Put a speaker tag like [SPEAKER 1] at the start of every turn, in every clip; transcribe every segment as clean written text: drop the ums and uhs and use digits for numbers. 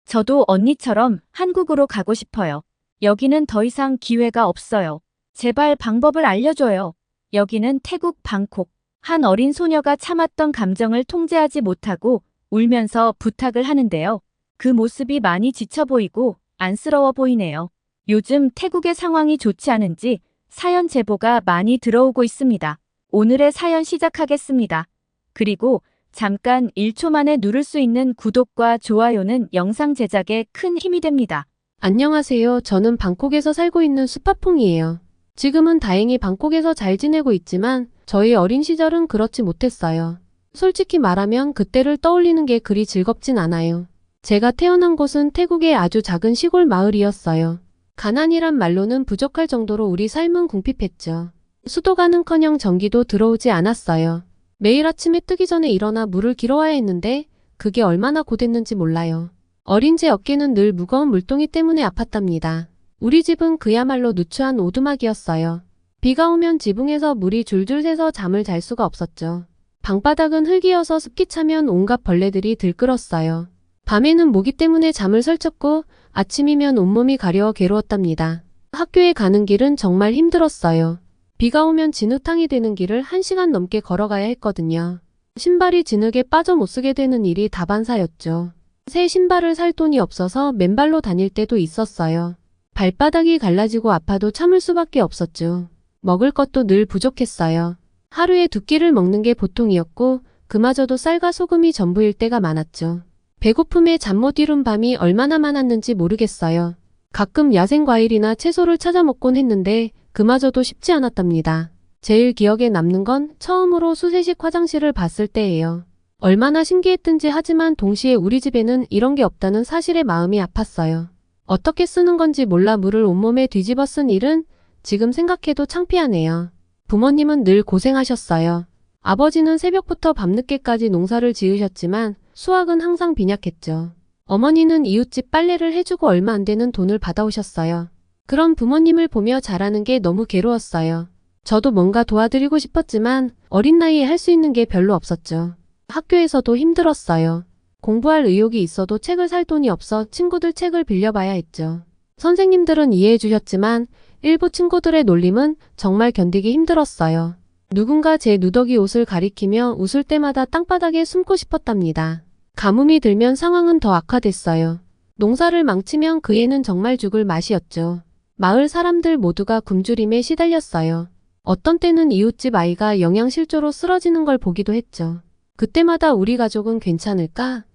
[SPEAKER 1] 저도 언니처럼 한국으로 가고 싶어요. 여기는 더 이상 기회가 없어요. 제발 방법을 알려줘요. 여기는 태국 방콕. 한 어린 소녀가 참았던 감정을 통제하지 못하고 울면서 부탁을 하는데요. 그 모습이 많이 지쳐 보이고 안쓰러워 보이네요. 요즘 태국의 상황이 좋지 않은지 사연 제보가 많이 들어오고 있습니다. 오늘의 사연 시작하겠습니다. 그리고 잠깐 1초 만에 누를 수 있는 구독과 좋아요는 영상 제작에 큰 힘이 됩니다.
[SPEAKER 2] 안녕하세요. 저는 방콕에서 살고 있는 수파퐁이에요. 지금은 다행히 방콕에서 잘 지내고 있지만 저희 어린 시절은 그렇지 못했어요. 솔직히 말하면 그때를 떠올리는 게 그리 즐겁진 않아요. 제가 태어난 곳은 태국의 아주 작은 시골 마을이었어요. 가난이란 말로는 부족할 정도로 우리 삶은 궁핍했죠. 수도가는커녕 전기도 들어오지 않았어요. 매일 아침에 뜨기 전에 일어나 물을 길어와야 했는데 그게 얼마나 고됐는지 몰라요. 어린 제 어깨는 늘 무거운 물동이 때문에 아팠답니다. 우리 집은 그야말로 누추한 오두막이었어요. 비가 오면 지붕에서 물이 줄줄 새서 잠을 잘 수가 없었죠. 방바닥은 흙이어서 습기 차면 온갖 벌레들이 들끓었어요. 밤에는 모기 때문에 잠을 설쳤고 아침이면 온몸이 가려워 괴로웠답니다. 학교에 가는 길은 정말 힘들었어요. 비가 오면 진흙탕이 되는 길을 1시간 넘게 걸어가야 했거든요. 신발이 진흙에 빠져 못 쓰게 되는 일이 다반사였죠. 새 신발을 살 돈이 없어서 맨발로 다닐 때도 있었어요. 발바닥이 갈라지고 아파도 참을 수밖에 없었죠. 먹을 것도 늘 부족했어요. 하루에 2끼를 먹는 게 보통이었고 그마저도 쌀과 소금이 전부일 때가 많았죠. 배고픔에 잠 못 이룬 밤이 얼마나 많았는지 모르겠어요. 가끔 야생 과일이나 채소를 찾아 먹곤 했는데 그마저도 쉽지 않았답니다. 제일 기억에 남는 건 처음으로 수세식 화장실을 봤을 때예요. 얼마나 신기했든지 하지만 동시에 우리 집에는 이런 게 없다는 사실에 마음이 아팠어요. 어떻게 쓰는 건지 몰라 물을 온몸에 뒤집어 쓴 일은 지금 생각해도 창피하네요. 부모님은 늘 고생하셨어요. 아버지는 새벽부터 밤늦게까지 농사를 지으셨지만 수확은 항상 빈약했죠. 어머니는 이웃집 빨래를 해주고 얼마 안 되는 돈을 받아오셨어요. 그런 부모님을 보며 자라는 게 너무 괴로웠어요. 저도 뭔가 도와드리고 싶었지만 어린 나이에 할 수 있는 게 별로 없었죠. 학교에서도 힘들었어요. 공부할 의욕이 있어도 책을 살 돈이 없어 친구들 책을 빌려봐야 했죠. 선생님들은 이해해 주셨지만 일부 친구들의 놀림은 정말 견디기 힘들었어요. 누군가 제 누더기 옷을 가리키며 웃을 때마다 땅바닥에 숨고 싶었답니다. 가뭄이 들면 상황은 더 악화됐어요. 농사를 망치면 그 애는 정말 죽을 맛이었죠. 마을 사람들 모두가 굶주림에 시달렸어요. 어떤 때는 이웃집 아이가 영양실조로 쓰러지는 걸 보기도 했죠. 그때마다 우리 가족은 괜찮을까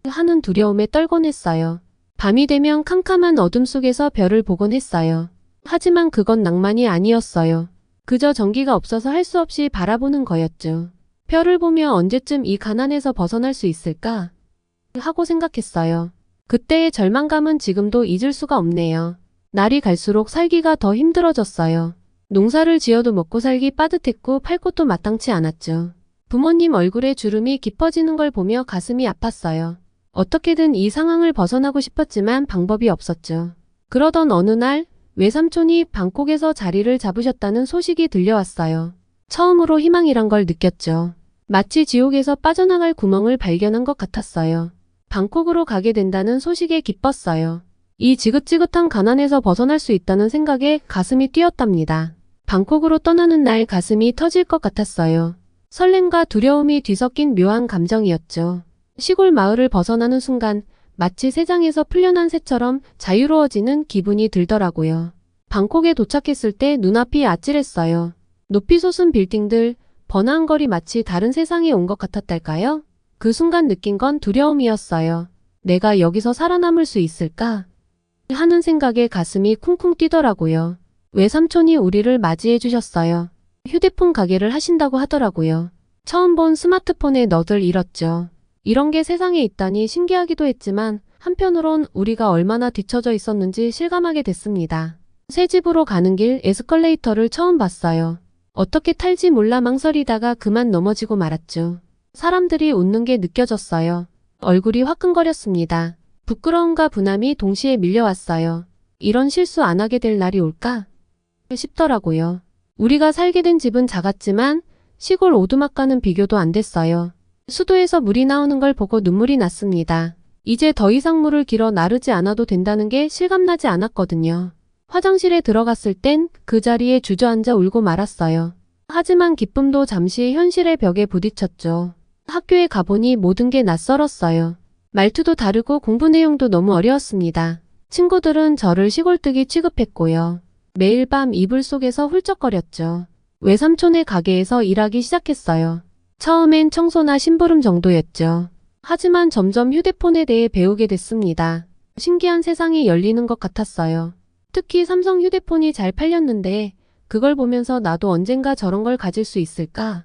[SPEAKER 2] 하는 두려움에 떨곤 했어요. 밤이 되면 캄캄한 어둠 속에서 별을 보곤 했어요. 하지만 그건 낭만이 아니었어요. 그저 전기가 없어서 할 수 없이 바라보는 거였죠. 별을 보며 언제쯤 이 가난에서 벗어날 수 있을까 하고 생각했어요. 그때의 절망감은 지금도 잊을 수가 없네요. 날이 갈수록 살기가 더 힘들어졌어요. 농사를 지어도 먹고 살기 빠듯했고 팔 곳도 마땅치 않았죠. 부모님 얼굴에 주름이 깊어지는 걸 보며 가슴이 아팠어요. 어떻게든 이 상황을 벗어나고 싶었지만 방법이 없었죠. 그러던 어느 날 외삼촌이 방콕에서 자리를 잡으셨다는 소식이 들려왔어요. 처음으로 희망이란 걸 느꼈죠. 마치 지옥에서 빠져나갈 구멍을 발견한 것 같았어요. 방콕으로 가게 된다는 소식에 기뻤어요. 이 지긋지긋한 가난에서 벗어날 수 있다는 생각에 가슴이 뛰었답니다. 방콕으로 떠나는 날 가슴이 터질 것 같았어요. 설렘과 두려움이 뒤섞인 묘한 감정이었죠. 시골 마을을 벗어나는 순간 마치 새장에서 풀려난 새처럼 자유로워지는 기분이 들더라고요. 방콕에 도착했을 때 눈앞이 아찔했어요. 높이 솟은 빌딩들, 번화한 거리 마치 다른 세상에 온 것 같았달까요? 그 순간 느낀 건 두려움이었어요. 내가 여기서 살아남을 수 있을까? 하는 생각에 가슴이 쿵쿵 뛰더라고요. 외삼촌이 우리를 맞이해 주셨어요. 휴대폰 가게를 하신다고 하더라고요. 처음 본 스마트폰에 너덜 잃었죠. 이런 게 세상에 있다니 신기하기도 했지만 한편으론 우리가 얼마나 뒤처져 있었는지 실감하게 됐습니다. 새 집으로 가는 길 에스컬레이터를 처음 봤어요. 어떻게 탈지 몰라 망설이다가 그만 넘어지고 말았죠. 사람들이 웃는 게 느껴졌어요. 얼굴이 화끈거렸습니다. 부끄러움과 분함이 동시에 밀려왔어요. 이런 실수 안 하게 될 날이 올까 싶더라고요. 우리가 살게 된 집은 작았지만 시골 오두막과는 비교도 안 됐어요. 수도에서 물이 나오는 걸 보고 눈물이 났습니다. 이제 더 이상 물을 길어 나르지 않아도 된다는 게 실감나지 않았거든요. 화장실에 들어갔을 땐 그 자리에 주저앉아 울고 말았어요. 하지만 기쁨도 잠시 현실의 벽에 부딪혔죠. 학교에 가보니 모든 게 낯설었어요. 말투도 다르고 공부 내용도 너무 어려웠습니다. 친구들은 저를 시골뜨기 취급했고요. 매일 밤 이불 속에서 훌쩍거렸죠. 외삼촌의 가게에서 일하기 시작했어요. 처음엔 청소나 심부름 정도였죠. 하지만 점점 휴대폰에 대해 배우게 됐습니다. 신기한 세상이 열리는 것 같았어요. 특히 삼성 휴대폰이 잘 팔렸는데 그걸 보면서 나도 언젠가 저런 걸 가질 수 있을까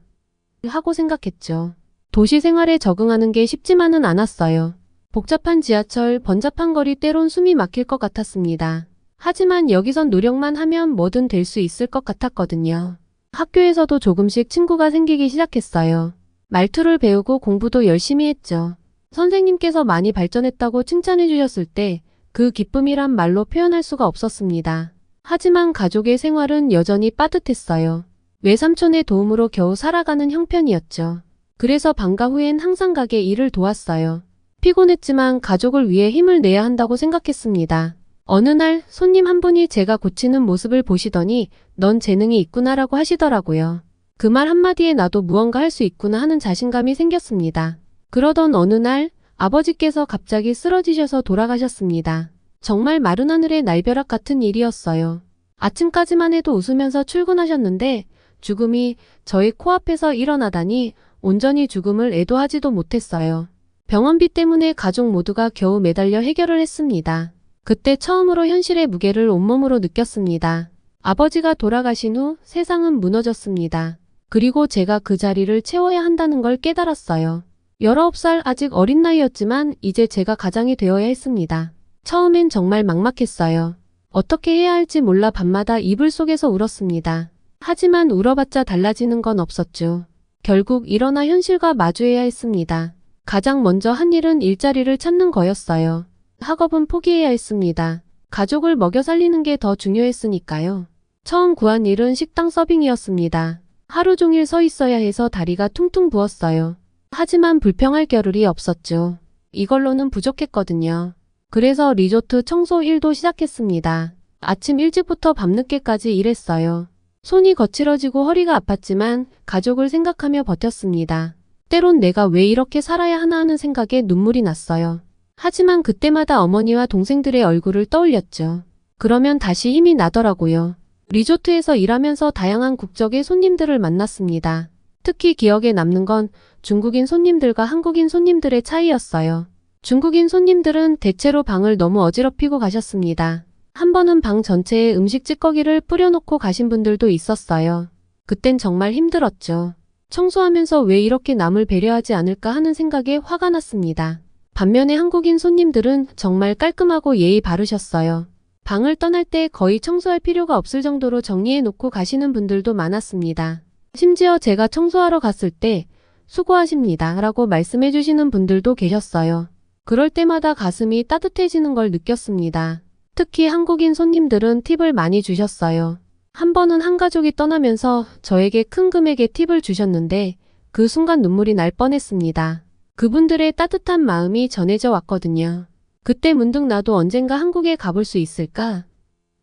[SPEAKER 2] 하고 생각했죠. 도시 생활에 적응하는 게 쉽지만은 않았어요. 복잡한 지하철, 번잡한 거리 때론 숨이 막힐 것 같았습니다. 하지만 여기선 노력만 하면 뭐든 될 수 있을 것 같았거든요. 학교에서도 조금씩 친구가 생기기 시작했어요. 말투를 배우고 공부도 열심히 했죠. 선생님께서 많이 발전했다고 칭찬해 주셨을 때 그 기쁨이란 말로 표현할 수가 없었습니다. 하지만 가족의 생활은 여전히 빠듯했어요. 외삼촌의 도움으로 겨우 살아가는 형편이었죠. 그래서 방과 후엔 항상 가게 일을 도왔어요. 피곤했지만 가족을 위해 힘을 내야 한다고 생각했습니다. 어느 날 손님 한 분이 제가 고치는 모습을 보시더니 넌 재능이 있구나라고 하시더라고요. 그 말 한마디에 나도 무언가 할 수 있구나 하는 자신감이 생겼습니다. 그러던 어느 날 아버지께서 갑자기 쓰러지셔서 돌아가셨습니다. 정말 마른 하늘의 날벼락 같은 일이었어요. 아침까지만 해도 웃으면서 출근하셨는데 죽음이 저희 코앞에서 일어나다니 온전히 죽음을 애도하지도 못했어요. 병원비 때문에 가족 모두가 겨우 매달려 해결을 했습니다. 그때 처음으로 현실의 무게를 온몸으로 느꼈습니다. 아버지가 돌아가신 후 세상은 무너졌습니다. 그리고 제가 그 자리를 채워야 한다는 걸 깨달았어요. 19살 아직 어린 나이였지만 이제 제가 가장이 되어야 했습니다. 처음엔 정말 막막했어요. 어떻게 해야 할지 몰라 밤마다 이불 속에서 울었습니다. 하지만 울어봤자 달라지는 건 없었죠. 결국 일어나 현실과 마주해야 했습니다. 가장 먼저 한 일은 일자리를 찾는 거였어요. 학업은 포기해야 했습니다. 가족을 먹여 살리는 게 더 중요했으니까요. 처음 구한 일은 식당 서빙이었습니다. 하루 종일 서 있어야 해서 다리가 퉁퉁 부었어요. 하지만 불평할 겨를이 없었죠. 이걸로는 부족했거든요. 그래서 리조트 청소 일도 시작했습니다. 아침 일찍부터 밤늦게까지 일했어요. 손이 거칠어지고 허리가 아팠지만 가족을 생각하며 버텼습니다. 때론 내가 왜 이렇게 살아야 하나 하는 생각에 눈물이 났어요. 하지만 그때마다 어머니와 동생들의 얼굴을 떠올렸죠. 그러면 다시 힘이 나더라고요. 리조트에서 일하면서 다양한 국적의 손님들을 만났습니다. 특히 기억에 남는 건 중국인 손님들과 한국인 손님들의 차이였어요. 중국인 손님들은 대체로 방을 너무 어지럽히고 가셨습니다. 한 번은 방 전체에 음식 찌꺼기를 뿌려놓고 가신 분들도 있었어요. 그땐 정말 힘들었죠. 청소하면서 왜 이렇게 남을 배려하지 않을까 하는 생각에 화가 났습니다. 반면에 한국인 손님들은 정말 깔끔하고 예의 바르셨어요. 방을 떠날 때 거의 청소할 필요가 없을 정도로 정리해놓고 가시는 분들도 많았습니다. 심지어 제가 청소하러 갔을 때 수고하십니다 라고 말씀해 주시는 분들도 계셨어요. 그럴 때마다 가슴이 따뜻해지는 걸 느꼈습니다. 특히 한국인 손님들은 팁을 많이 주셨어요. 한 번은 한 가족이 떠나면서 저에게 큰 금액의 팁을 주셨는데 그 순간 눈물이 날 뻔했습니다. 그분들의 따뜻한 마음이 전해져 왔거든요. 그때 문득 나도 언젠가 한국에 가볼 수 있을까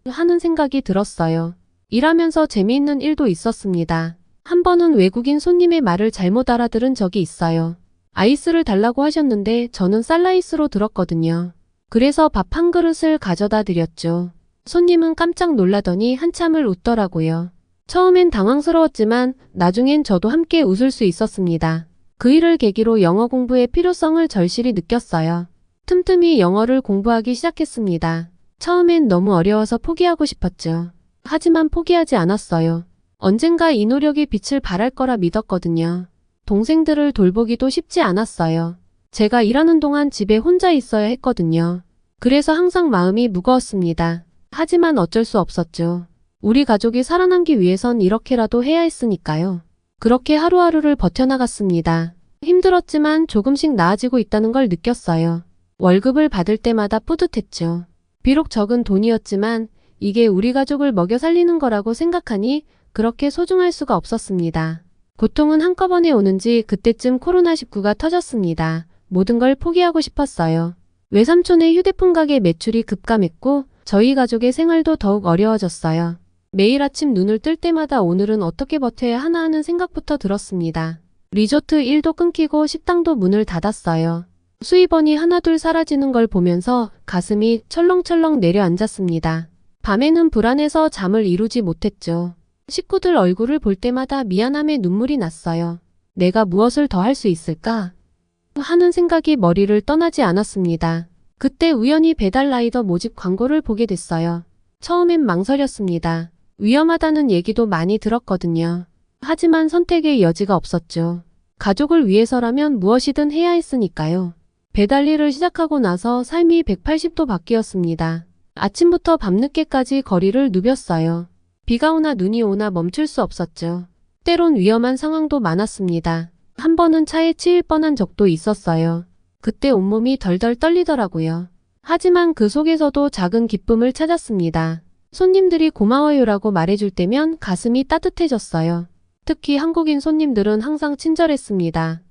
[SPEAKER 2] 하는 생각이 들었어요. 일하면서 재미있는 일도 있었습니다. 한 번은 외국인 손님의 말을 잘못 알아들은 적이 있어요. 아이스를 달라고 하셨는데 저는 쌀라이스로 들었거든요. 그래서 밥 한 그릇을 가져다 드렸죠. 손님은 깜짝 놀라더니 한참을 웃더라고요. 처음엔 당황스러웠지만 나중엔 저도 함께 웃을 수 있었습니다. 그 일을 계기로 영어 공부의 필요성을 절실히 느꼈어요. 틈틈이 영어를 공부하기 시작했습니다. 처음엔 너무 어려워서 포기하고 싶었죠. 하지만 포기하지 않았어요. 언젠가 이 노력이 빛을 발할 거라 믿었거든요. 동생들을 돌보기도 쉽지 않았어요. 제가 일하는 동안 집에 혼자 있어야 했거든요. 그래서 항상 마음이 무거웠습니다. 하지만 어쩔 수 없었죠. 우리 가족이 살아남기 위해선 이렇게라도 해야 했으니까요. 그렇게 하루하루를 버텨나갔습니다. 힘들었지만 조금씩 나아지고 있다는 걸 느꼈어요. 월급을 받을 때마다 뿌듯했죠. 비록 적은 돈이었지만 이게 우리 가족을 먹여 살리는 거라고 생각하니 그렇게 소중할 수가 없었습니다. 고통은 한꺼번에 오는지 그때쯤 코로나19가 터졌습니다. 모든 걸 포기하고 싶었어요. 외삼촌의 휴대폰 가게 매출이 급감했고 저희 가족의 생활도 더욱 어려워졌어요. 매일 아침 눈을 뜰 때마다 오늘은 어떻게 버텨야 하나 하는 생각부터 들었습니다. 리조트 일도 끊기고 식당도 문을 닫았어요. 수입원이 하나둘 사라지는 걸 보면서 가슴이 철렁철렁 내려앉았습니다. 밤에는 불안해서 잠을 이루지 못했죠. 식구들 얼굴을 볼 때마다 미안함에 눈물이 났어요. 내가 무엇을 더 할 수 있을까? 하는 생각이 머리를 떠나지 않았습니다. 그때 우연히 배달라이더 모집 광고를 보게 됐어요. 처음엔 망설였습니다. 위험하다는 얘기도 많이 들었거든요. 하지만 선택의 여지가 없었죠. 가족을 위해서라면 무엇이든 해야 했으니까요. 배달 일을 시작하고 나서 삶이 180도 바뀌었습니다. 아침부터 밤늦게까지 거리를 누볐어요. 비가 오나 눈이 오나 멈출 수 없었죠. 때론 위험한 상황도 많았습니다. 한 번은 차에 치일 뻔한 적도 있었어요. 그때 온몸이 덜덜 떨리더라고요. 하지만 그 속에서도 작은 기쁨을 찾았습니다. 손님들이 고마워요라고 말해줄 때면 가슴이 따뜻해졌어요. 특히 한국인 손님들은 항상 친절했습니다.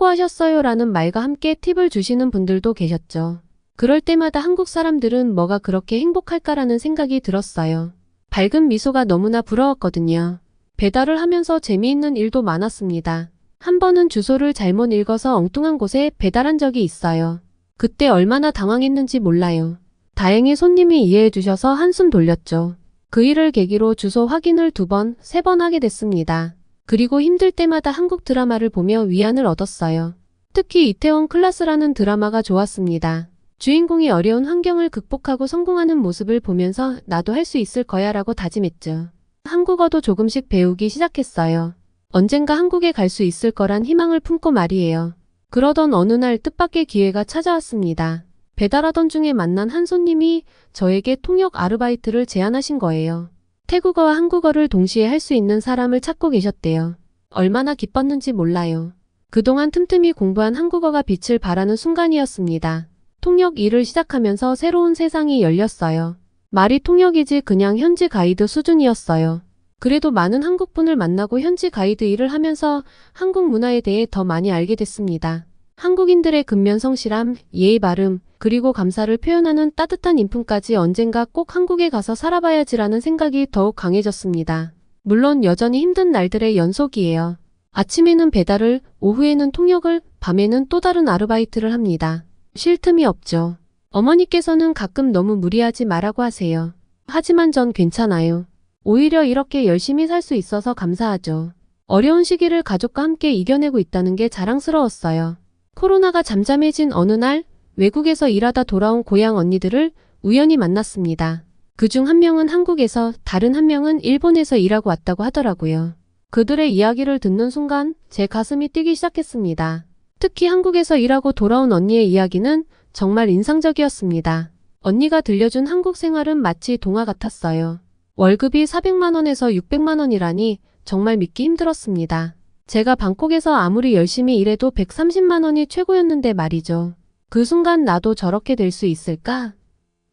[SPEAKER 2] 수고하셨어요라는 말과 함께 팁을 주시는 분들도 계셨죠. 그럴 때마다 한국 사람들은 뭐가 그렇게 행복할까라는 생각이 들었어요. 밝은 미소가 너무나 부러웠거든요. 배달을 하면서 재미있는 일도 많았습니다. 한 번은 주소를 잘못 읽어서 엉뚱한 곳에 배달한 적이 있어요. 그때 얼마나 당황했는지 몰라요. 다행히 손님이 이해해 주셔서 한숨 돌렸죠. 그 일을 계기로 주소 확인을 2번, 3번 하게 됐습니다. 그리고 힘들 때마다 한국 드라마를 보며 위안을 얻었어요. 특히 이태원 클라스라는 드라마가 좋았습니다. 주인공이 어려운 환경을 극복하고 성공하는 모습을 보면서 나도 할 수 있을 거야 라고 다짐했죠. 한국어도 조금씩 배우기 시작했어요. 언젠가 한국에 갈 수 있을 거란 희망을 품고 말이에요. 그러던 어느 날 뜻밖의 기회가 찾아왔습니다. 배달하던 중에 만난 한 손님이 저에게 통역 아르바이트를 제안하신 거예요. 태국어와 한국어를 동시에 할 수 있는 사람을 찾고 계셨대요. 얼마나 기뻤는지 몰라요. 그동안 틈틈이 공부한 한국어가 빛을 발하는 순간이었습니다. 통역 일을 시작하면서 새로운 세상이 열렸어요. 말이 통역이지 그냥 현지 가이드 수준이었어요. 그래도 많은 한국분을 만나고 현지 가이드 일을 하면서 한국 문화에 대해 더 많이 알게 됐습니다. 한국인들의 근면 성실함, 예의 바름, 그리고 감사를 표현하는 따뜻한 인품까지 언젠가 꼭 한국에 가서 살아봐야지라는 생각이 더욱 강해졌습니다. 물론 여전히 힘든 날들의 연속이에요. 아침에는 배달을, 오후에는 통역을, 밤에는 또 다른 아르바이트를 합니다. 쉴 틈이 없죠. 어머니께서는 가끔 너무 무리하지 말라고 하세요. 하지만 전 괜찮아요. 오히려 이렇게 열심히 살 수 있어서 감사하죠. 어려운 시기를 가족과 함께 이겨내고 있다는 게 자랑스러웠어요. 코로나가 잠잠해진 어느 날 외국에서 일하다 돌아온 고향 언니들을 우연히 만났습니다. 그중 한 명은 한국에서 다른 한 명은 일본에서 일하고 왔다고 하더라고요. 그들의 이야기를 듣는 순간 제 가슴이 뛰기 시작했습니다. 특히 한국에서 일하고 돌아온 언니의 이야기는 정말 인상적이었습니다. 언니가 들려준 한국 생활은 마치 동화 같았어요. 월급이 400만 원에서 600만 원이라니 정말 믿기 힘들었습니다. 제가 방콕에서 아무리 열심히 일해도 130만 원이 최고였는데 말이죠. 그 순간 나도 저렇게 될 수 있을까?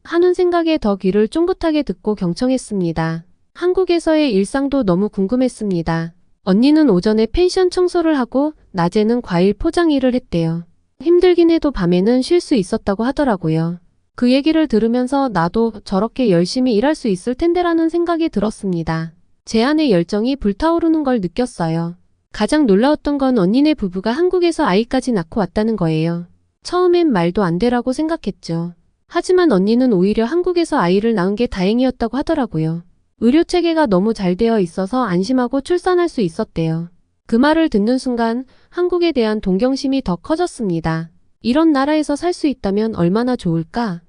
[SPEAKER 2] 하는 생각에 더 귀를 쫑긋하게 듣고 경청했습니다. 한국에서의 일상도 너무 궁금했습니다. 언니는 오전에 펜션 청소를 하고 낮에는 과일 포장 일을 했대요. 힘들긴 해도 밤에는 쉴 수 있었다고 하더라고요. 그 얘기를 들으면서 나도 저렇게 열심히 일할 수 있을 텐데라는 생각이 들었습니다. 제 안의 열정이 불타오르는 걸 느꼈어요. 가장 놀라웠던 건 언니네 부부가 한국에서 아이까지 낳고 왔다는 거예요. 처음엔 말도 안 되라고 생각했죠. 하지만 언니는 오히려 한국에서 아이를 낳은 게 다행이었다고 하더라고요. 의료체계가 너무 잘 되어 있어서 안심하고 출산할 수 있었대요. 그 말을 듣는 순간 한국에 대한 동경심이 더 커졌습니다. 이런 나라에서 살 수 있다면 얼마나 좋을까?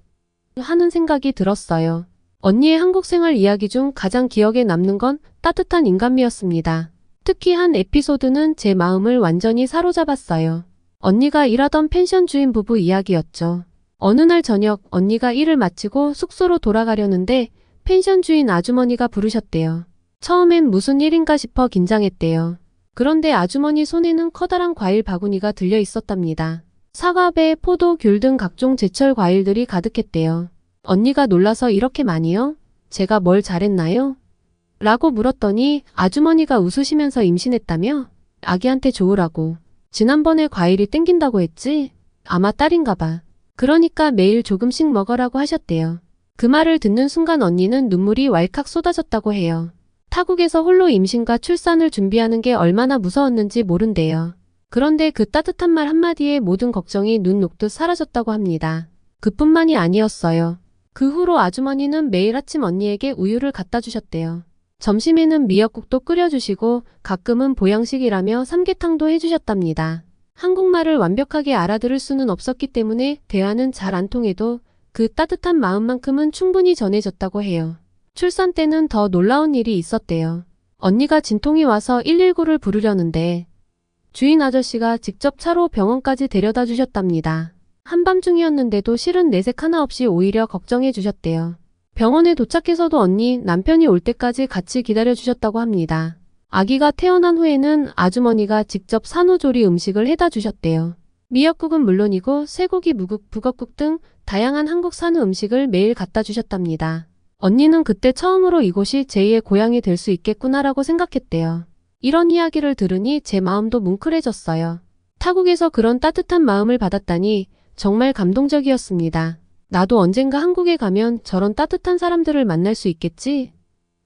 [SPEAKER 2] 하는 생각이 들었어요. 언니의 한국 생활 이야기 중 가장 기억에 남는 건 따뜻한 인간미였습니다. 특히 한 에피소드는 제 마음을 완전히 사로잡았어요. 언니가 일하던 펜션 주인 부부 이야기였죠. 어느 날 저녁 언니가 일을 마치고 숙소로 돌아가려는데 펜션 주인 아주머니가 부르셨대요. 처음엔 무슨 일인가 싶어 긴장했대요. 그런데 아주머니 손에는 커다란 과일 바구니가 들려 있었답니다. 사과배, 포도, 귤 등 각종 제철 과일들이 가득했대요. 언니가 놀라서 이렇게 많이요? 제가 뭘 잘했나요? 라고 물었더니 아주머니가 웃으시면서 임신했다며? 아기한테 좋으라고. 지난번에 과일이 땡긴다고 했지? 아마 딸인가 봐. 그러니까 매일 조금씩 먹으라고 하셨대요. 그 말을 듣는 순간 언니는 눈물이 왈칵 쏟아졌다고 해요. 타국에서 홀로 임신과 출산을 준비하는 게 얼마나 무서웠는지 모른대요. 그런데 그 따뜻한 말 한마디에 모든 걱정이 눈 녹듯 사라졌다고 합니다. 그뿐만이 아니었어요. 그 후로 아주머니는 매일 아침 언니에게 우유를 갖다 주셨대요. 점심에는 미역국도 끓여주시고 가끔은 보양식이라며 삼계탕도 해주셨답니다. 한국말을 완벽하게 알아들을 수는 없었기 때문에 대화는 잘 안 통해도 그 따뜻한 마음만큼은 충분히 전해졌다고 해요. 출산 때는 더 놀라운 일이 있었대요. 언니가 진통이 와서 119를 부르려는데 주인 아저씨가 직접 차로 병원까지 데려다 주셨답니다. 한밤중이었는데도 실은 내색 하나 없이 오히려 걱정해 주셨대요. 병원에 도착해서도 언니, 남편이 올 때까지 같이 기다려 주셨다고 합니다. 아기가 태어난 후에는 아주머니가 직접 산후조리 음식을 해다 주셨대요. 미역국은 물론이고 쇠고기 무국, 북엇국 등 다양한 한국 산후 음식을 매일 갖다 주셨답니다. 언니는 그때 처음으로 이곳이 제2의 고향이 될 수 있겠구나라고 생각했대요. 이런 이야기를 들으니 제 마음도 뭉클해졌어요. 타국에서 그런 따뜻한 마음을 받았다니 정말 감동적이었습니다. 나도 언젠가 한국에 가면 저런 따뜻한 사람들을 만날 수 있겠지?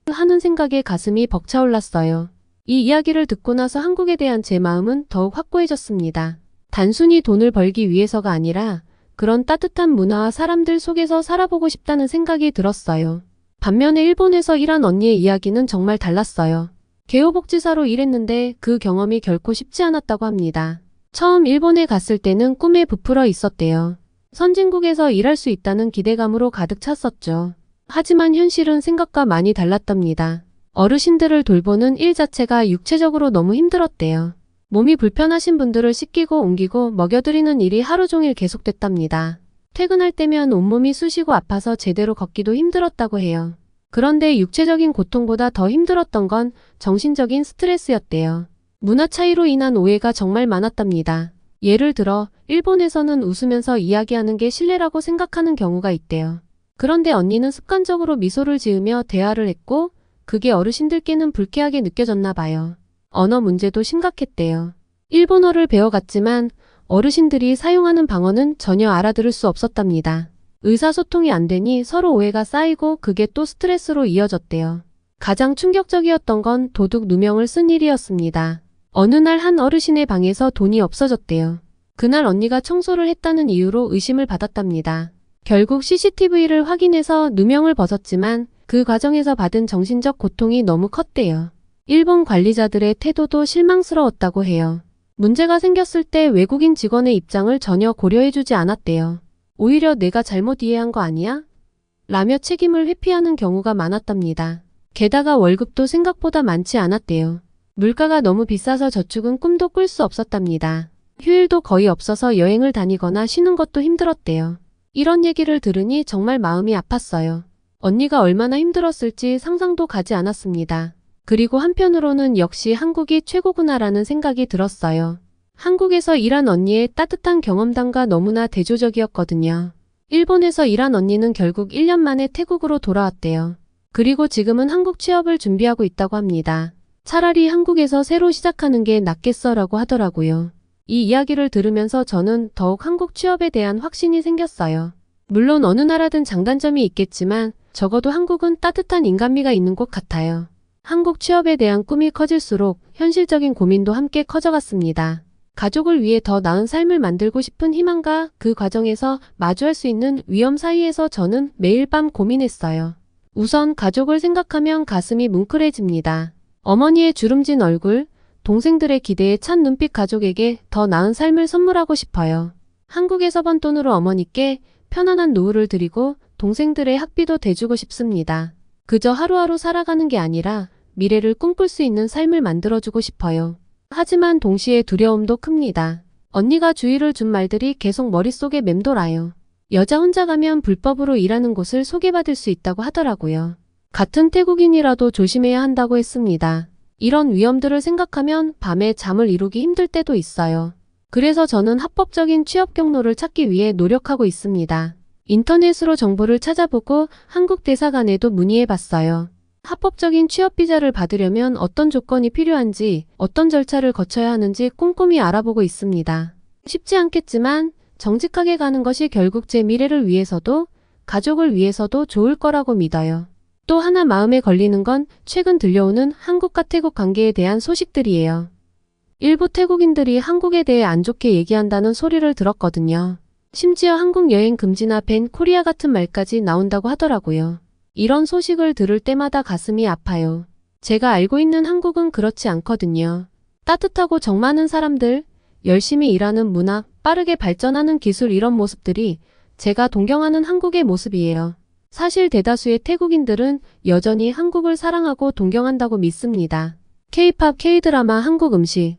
[SPEAKER 2] 하는 생각에 가슴이 벅차올랐어요. 이 이야기를 듣고 나서 한국에 대한 제 마음은 더욱 확고해졌습니다. 단순히 돈을 벌기 위해서가 아니라 그런 따뜻한 문화와 사람들 속에서 살아보고 싶다는 생각이 들었어요. 반면에 일본에서 일한 언니의 이야기는 정말 달랐어요. 개호복지사로 일했는데 그 경험이 결코 쉽지 않았다고 합니다. 처음 일본에 갔을 때는 꿈에 부풀어 있었대요. 선진국에서 일할 수 있다는 기대감으로 가득 찼었죠. 하지만 현실은 생각과 많이 달랐답니다. 어르신들을 돌보는 일 자체가 육체적으로 너무 힘들었대요. 몸이 불편하신 분들을 씻기고 옮기고 먹여드리는 일이 하루 종일 계속됐답니다. 퇴근할 때면 온몸이 쑤시고 아파서 제대로 걷기도 힘들었다고 해요. 그런데 육체적인 고통보다 더 힘들었던 건 정신적인 스트레스였대요. 문화 차이로 인한 오해가 정말 많았답니다. 예를 들어 일본에서는 웃으면서 이야기하는 게 신뢰라고 생각하는 경우가 있대요. 그런데 언니는 습관적으로 미소를 지으며 대화를 했고 그게 어르신들께는 불쾌하게 느껴졌나 봐요. 언어 문제도 심각했대요. 일본어를 배워갔지만 어르신들이 사용하는 방언은 전혀 알아들을 수 없었답니다. 의사소통이 안 되니 서로 오해가 쌓이고 그게 또 스트레스로 이어졌대요. 가장 충격적이었던 건 도둑 누명을 쓴 일이었습니다. 어느 날 한 어르신의 방에서 돈이 없어졌대요. 그날 언니가 청소를 했다는 이유로 의심을 받았답니다. 결국 CCTV를 확인해서 누명을 벗었지만 그 과정에서 받은 정신적 고통이 너무 컸대요. 일본 관리자들의 태도도 실망스러웠다고 해요. 문제가 생겼을 때 외국인 직원의 입장을 전혀 고려해주지 않았대요. 오히려 내가 잘못 이해한 거 아니야? 라며 책임을 회피하는 경우가 많았답니다. 게다가 월급도 생각보다 많지 않았대요. 물가가 너무 비싸서 저축은 꿈도 꿀 수 없었답니다. 휴일도 거의 없어서 여행을 다니거나 쉬는 것도 힘들었대요. 이런 얘기를 들으니 정말 마음이 아팠어요. 언니가 얼마나 힘들었을지 상상도 가지 않았습니다. 그리고 한편으로는 역시 한국이 최고구나라는 생각이 들었어요. 한국에서 일한 언니의 따뜻한 경험담과 너무나 대조적이었거든요. 일본에서 일한 언니는 결국 1년 만에 태국으로 돌아왔대요. 그리고 지금은 한국 취업을 준비하고 있다고 합니다. 차라리 한국에서 새로 시작하는 게 낫겠어라고 하더라고요. 이 이야기를 들으면서 저는 더욱 한국 취업에 대한 확신이 생겼어요. 물론 어느 나라든 장단점이 있겠지만 적어도 한국은 따뜻한 인간미가 있는 곳 같아요. 한국 취업에 대한 꿈이 커질수록 현실적인 고민도 함께 커져갔습니다. 가족을 위해 더 나은 삶을 만들고 싶은 희망과 그 과정에서 마주할 수 있는 위험 사이에서 저는 매일 밤 고민했어요. 우선 가족을 생각하면 가슴이 뭉클해집니다. 어머니의 주름진 얼굴, 동생들의 기대에 찬 눈빛 가족에게 더 나은 삶을 선물하고 싶어요. 한국에서 번 돈으로 어머니께 편안한 노후를 드리고 동생들의 학비도 대주고 싶습니다. 그저 하루하루 살아가는 게 아니라 미래를 꿈꿀 수 있는 삶을 만들어주고 싶어요. 하지만 동시에 두려움도 큽니다. 언니가 주의를 준 말들이 계속 머릿속에 맴돌아요. 여자 혼자 가면 불법으로 일하는 곳을 소개받을 수 있다고 하더라고요. 같은 태국인이라도 조심해야 한다고 했습니다. 이런 위험들을 생각하면 밤에 잠을 이루기 힘들 때도 있어요. 그래서 저는 합법적인 취업 경로를 찾기 위해 노력하고 있습니다. 인터넷으로 정보를 찾아보고 한국 대사관에도 문의해봤어요. 합법적인 취업 비자를 받으려면 어떤 조건이 필요한지, 어떤 절차를 거쳐야 하는지 꼼꼼히 알아보고 있습니다. 쉽지 않겠지만 정직하게 가는 것이 결국 제 미래를 위해서도 가족을 위해서도 좋을 거라고 믿어요. 또 하나 마음에 걸리는 건 최근 들려오는 한국과 태국 관계에 대한 소식들이에요. 일부 태국인들이 한국에 대해 안 좋게 얘기한다는 소리를 들었거든요. 심지어 한국 여행 금지나 밴 코리아 같은 말까지 나온다고 하더라고요. 이런 소식을 들을 때마다 가슴이 아파요. 제가 알고 있는 한국은 그렇지 않거든요. 따뜻하고 정 많은 사람들, 열심히 일하는 문화, 빠르게 발전하는 기술 이런 모습들이 제가 동경하는 한국의 모습이에요. 사실 대다수의 태국인들은 여전히 한국을 사랑하고 동경한다고 믿습니다. K-팝, K-드라마, 한국 음식.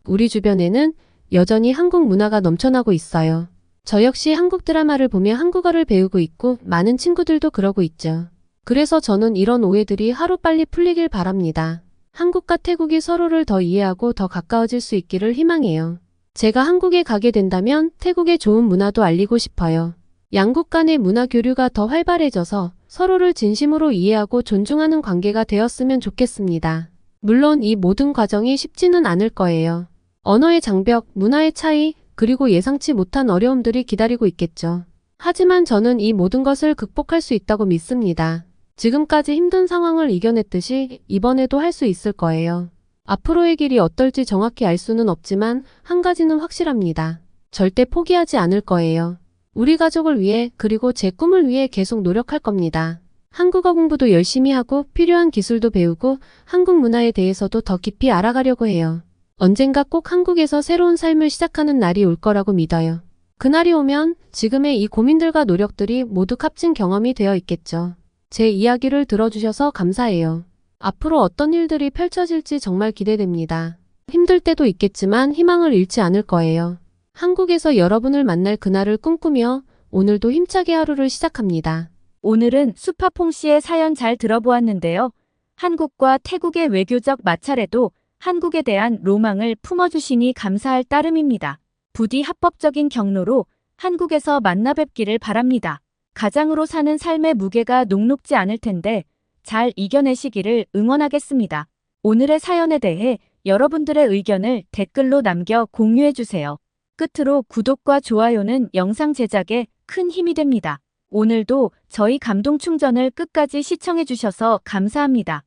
[SPEAKER 2] 우리 주변에는 여전히 한국 문화가 넘쳐나고 있어요. 저 역시 한국 드라마를 보며 한국어를 배우고 있고 많은 친구들도 그러고 있죠. 그래서 저는 이런 오해들이 하루빨리 풀리길 바랍니다. 한국과 태국이 서로를 더 이해하고 더 가까워질 수 있기를 희망해요. 제가 한국에 가게 된다면 태국의 좋은 문화도 알리고 싶어요. 양국 간의 문화 교류가 더 활발해져서 서로를 진심으로 이해하고 존중하는 관계가 되었으면 좋겠습니다. 물론 이 모든 과정이 쉽지는 않을 거예요. 언어의 장벽, 문화의 차이, 그리고 예상치 못한 어려움들이 기다리고 있겠죠. 하지만 저는 이 모든 것을 극복할 수 있다고 믿습니다. 지금까지 힘든 상황을 이겨냈듯이 이번에도 할 수 있을 거예요. 앞으로의 길이 어떨지 정확히 알 수는 없지만 한 가지는 확실합니다. 절대 포기하지 않을 거예요. 우리 가족을 위해 그리고 제 꿈을 위해 계속 노력할 겁니다. 한국어 공부도 열심히 하고 필요한 기술도 배우고 한국 문화에 대해서도 더 깊이 알아가려고 해요. 언젠가 꼭 한국에서 새로운 삶을 시작하는 날이 올 거라고 믿어요. 그날이 오면 지금의 이 고민들과 노력들이 모두 값진 경험이 되어 있겠죠. 제 이야기를 들어주셔서 감사해요. 앞으로 어떤 일들이 펼쳐질지 정말 기대됩니다. 힘들 때도 있겠지만 희망을 잃지 않을 거예요. 한국에서 여러분을 만날 그날을 꿈꾸며 오늘도 힘차게 하루를 시작합니다.
[SPEAKER 1] 오늘은 수파퐁 씨의 사연 잘 들어보았는데요. 한국과 태국의 외교적 마찰에도 한국에 대한 로망을 품어주시니 감사할 따름입니다. 부디 합법적인 경로로 한국에서 만나 뵙기를 바랍니다. 가장으로 사는 삶의 무게가 녹록지 않을 텐데 잘 이겨내시기를 응원하겠습니다. 오늘의 사연에 대해 여러분들의 의견을 댓글로 남겨 공유해주세요. 끝으로 구독과 좋아요는 영상 제작에 큰 힘이 됩니다. 오늘도 저희 감동 충전을 끝까지 시청해주셔서 감사합니다.